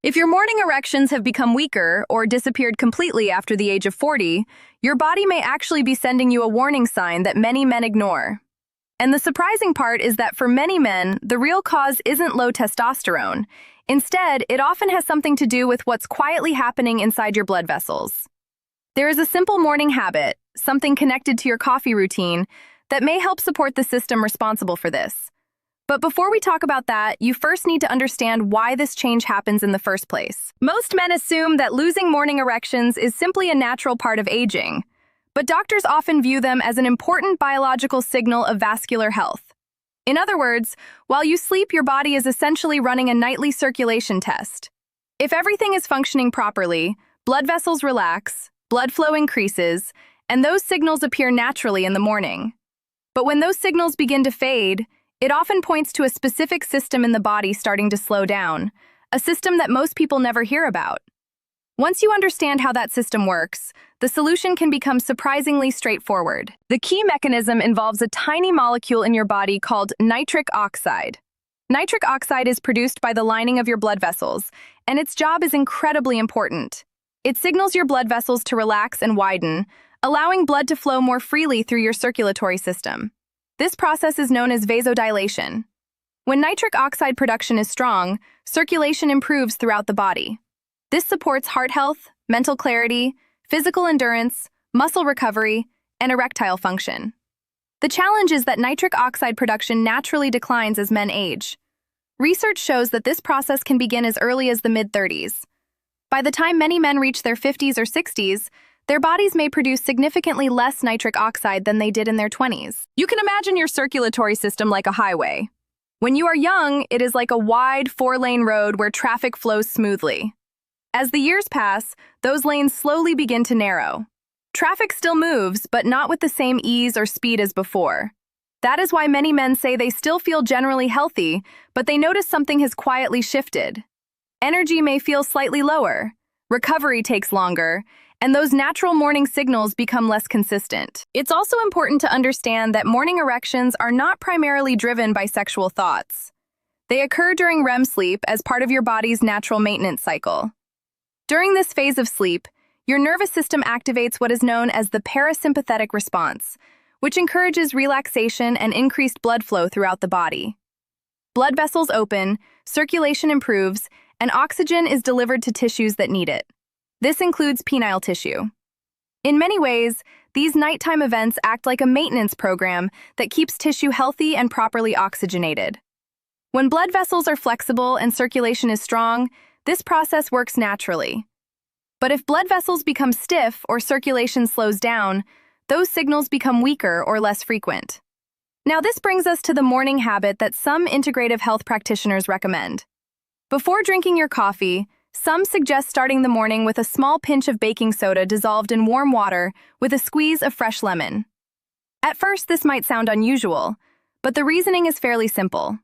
If your morning erections have become weaker or disappeared completely after the age of 40, your body may actually be sending you a warning sign that many men ignore. And the surprising part is that for many men, the real cause isn't low testosterone. Instead, it often has something to do with what's quietly happening inside your blood vessels. There is a simple morning habit, something connected to your coffee routine, that may help support the system responsible for this. But before we talk about that, you first need to understand why this change happens in the first place. Most men assume that losing morning erections is simply a natural part of aging, but doctors often view them as an important biological signal of vascular health. In other words, while you sleep, your body is essentially running a nightly circulation test. If everything is functioning properly, blood vessels relax, blood flow increases, and those signals appear naturally in the morning. But when those signals begin to fade, it often points to a specific system in the body starting to slow down, a system that most people never hear about. Once you understand how that system works, the solution can become surprisingly straightforward. The key mechanism involves a tiny molecule in your body called nitric oxide. Nitric oxide is produced by the lining of your blood vessels, and its job is incredibly important. It signals your blood vessels to relax and widen, allowing blood to flow more freely through your circulatory system. This process is known as vasodilation. When nitric oxide production is strong, circulation improves throughout the body. This supports heart health, mental clarity, physical endurance, muscle recovery, and erectile function. The challenge is that nitric oxide production naturally declines as men age. Research shows that this process can begin as early as the mid-30s. By the time many men reach their 50s or 60s, their bodies may produce significantly less nitric oxide than they did in their 20s. You can imagine your circulatory system like a highway. When you are young, it is like a wide 4-lane road where traffic flows smoothly. As the years pass, those lanes slowly begin to narrow. Traffic still moves, but not with the same ease or speed as before. That is why many men say they still feel generally healthy, but they notice something has quietly shifted. Energy may feel slightly lower, recovery takes longer, and those natural morning signals become less consistent. It's also important to understand that morning erections are not primarily driven by sexual thoughts. They occur during REM sleep as part of your body's natural maintenance cycle. During this phase of sleep, your nervous system activates what is known as the parasympathetic response, which encourages relaxation and increased blood flow throughout the body. Blood vessels open, circulation improves, and oxygen is delivered to tissues that need it. This includes penile tissue. In many ways, these nighttime events act like a maintenance program that keeps tissue healthy and properly oxygenated. When blood vessels are flexible and circulation is strong, this process works naturally. But if blood vessels become stiff or circulation slows down, those signals become weaker or less frequent. Now this brings us to the morning habit that some integrative health practitioners recommend. Before drinking your coffee, some suggest starting the morning with a small pinch of baking soda dissolved in warm water with a squeeze of fresh lemon. At first, this might sound unusual, but the reasoning is fairly simple.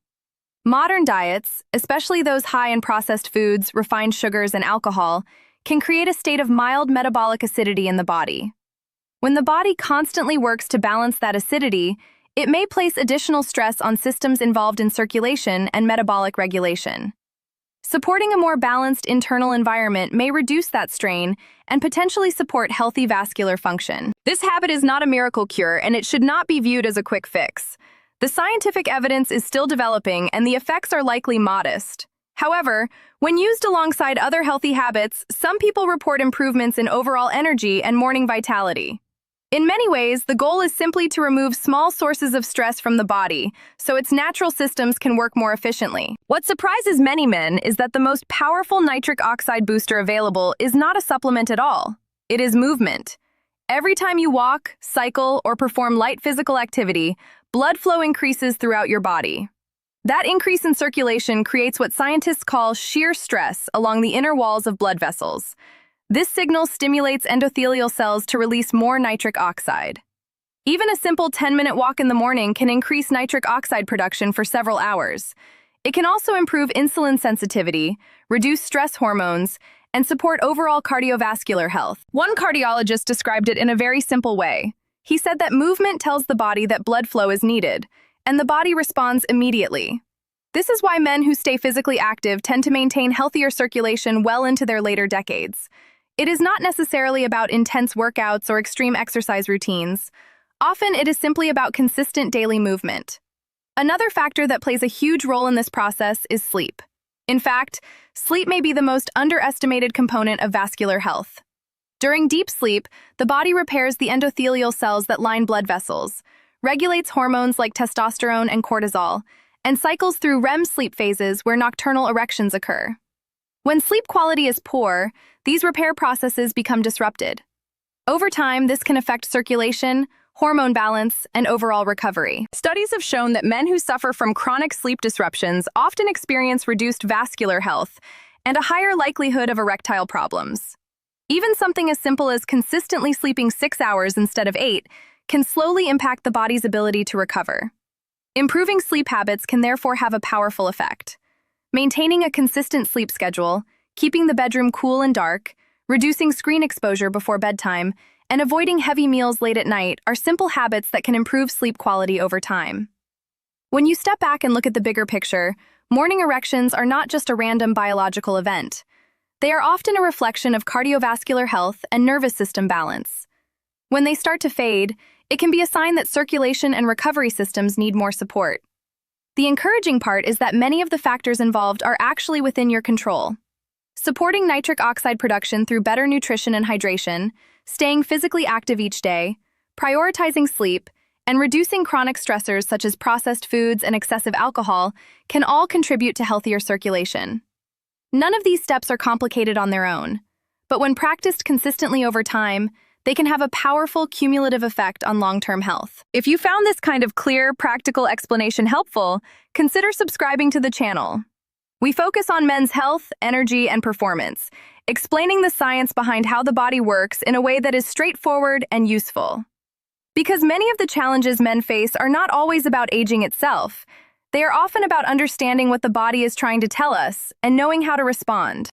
Modern diets, especially those high in processed foods, refined sugars, and alcohol, can create a state of mild metabolic acidity in the body. When the body constantly works to balance that acidity, it may place additional stress on systems involved in circulation and metabolic regulation. Supporting a more balanced internal environment may reduce that strain and potentially support healthy vascular function. This habit is not a miracle cure, and it should not be viewed as a quick fix. The scientific evidence is still developing, and the effects are likely modest. However, when used alongside other healthy habits, some people report improvements in overall energy and morning vitality. In many ways, the goal is simply to remove small sources of stress from the body, so its natural systems can work more efficiently. What surprises many men is that the most powerful nitric oxide booster available is not a supplement at all. It is movement. Every time you walk, cycle, or perform light physical activity, blood flow increases throughout your body. That increase in circulation creates what scientists call shear stress along the inner walls of blood vessels. This signal stimulates endothelial cells to release more nitric oxide. Even a simple 10-minute walk in the morning can increase nitric oxide production for several hours. It can also improve insulin sensitivity, reduce stress hormones, and support overall cardiovascular health. One cardiologist described it in a very simple way. He said that movement tells the body that blood flow is needed, and the body responds immediately. This is why men who stay physically active tend to maintain healthier circulation well into their later decades. It is not necessarily about intense workouts or extreme exercise routines. Often, it is simply about consistent daily movement. Another factor that plays a huge role in this process is sleep. In fact, sleep may be the most underestimated component of vascular health. During deep sleep, the body repairs the endothelial cells that line blood vessels, regulates hormones like testosterone and cortisol, and cycles through REM sleep phases where nocturnal erections occur. When sleep quality is poor, these repair processes become disrupted. Over time, this can affect circulation, hormone balance, and overall recovery. Studies have shown that men who suffer from chronic sleep disruptions often experience reduced vascular health and a higher likelihood of erectile problems. Even something as simple as consistently sleeping 6 hours instead of 8 can slowly impact the body's ability to recover. Improving sleep habits can therefore have a powerful effect. Maintaining a consistent sleep schedule, keeping the bedroom cool and dark, reducing screen exposure before bedtime, and avoiding heavy meals late at night are simple habits that can improve sleep quality over time. When you step back and look at the bigger picture, morning erections are not just a random biological event. They are often a reflection of cardiovascular health and nervous system balance. When they start to fade, it can be a sign that circulation and recovery systems need more support. The encouraging part is that many of the factors involved are actually within your control. Supporting nitric oxide production through better nutrition and hydration, staying physically active each day, prioritizing sleep, and reducing chronic stressors such as processed foods and excessive alcohol can all contribute to healthier circulation. None of these steps are complicated on their own, but when practiced consistently over time, they can have a powerful cumulative effect on long-term health. If you found this kind of clear, practical explanation helpful, consider subscribing to the channel. We focus on men's health, energy, and performance, explaining the science behind how the body works in a way that is straightforward and useful. Because many of the challenges men face are not always about aging itself, they are often about understanding what the body is trying to tell us and knowing how to respond.